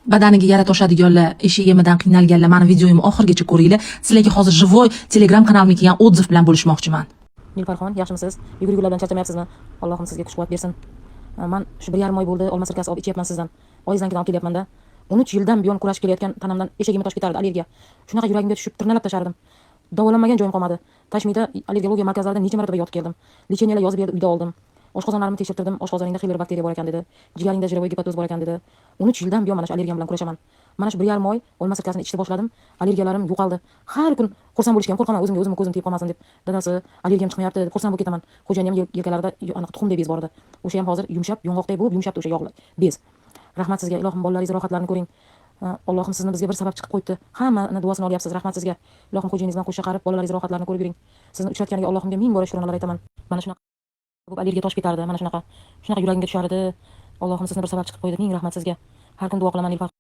badaniga yara toshadiganlar, eshigimdan qiynalganlar mani videoyimni oxirigacha ko'ringlar. Sizlarga hozir живой Telegram kanalimga kelgan отзыв bilan bo'lishmoqchiman. Nilfarxon, yaxshimisiz? Yugurib bilan charchamayapsizmi? Allohim sizga kuch-quvvat bersin. Men shu 1,5 oy bo'ldi olma sirkasi olib ichyapman sizdan. Oyingizdan keyin olib kelyapman-da. 13 yildan buyon kurashib kelayotgan tanamdan eshagimga tosh ketardi allergiya. Shunaqa yuragimga tushib tirnalab tashardim. Davolanmagan joyim qolmadi. Tashmida allergologiya markazlarida necha marotaba yotib keldim. Lecheniyalar yozib berdi, uyda oldim. Oshqozollarimni tekshirtirdim. Oshqozoninda xilli bakteriya bor ekan dedi. Jigaringda jirovoy gepatoz bor ekan dedi. 13 yildan buyon mana shu allergiyam bilan kurashaman. Mana shu 1,5 oy olma sirkasini ichishni boshladim. Allergiyalarim yo'qoldi. Har kun xursand bo'lishga ham qo'rqaman, o'zimga ko'zim tegib qolmasin deb. Dadasi allergiyam chiqmayapti deb xursand bo'lib ketaman. Xo'jayinim yelkalarida aniq tuxumdek bez bor edi. O'sha ham hozir yumshab, yong'oqdek bo'lib yumshabdi o'sha yog'li bez. Rahmat sizga, ilohim bolalaringiz rohatlarini ko'ring. Allohim sizni bizga bir sabab chiqib qo'yibdi. Hammani duosini olyapsiz. Rahmat sizga. Ilohim xo'jayingizdan qo'shqa qarib bolalaringiz rohatlarini ko'rib yuring. Sizni uchratganiga Allohimga ming bora shukronalar aytaman. Mana shunaqa bu allergiya tosh ketardi. Mana shunaqa yuragimga tushar edi. Allohim sizni bir sabab chiqib qo'ydi. Ming rahmat sizga. Har kun duo qilaman Nilufar.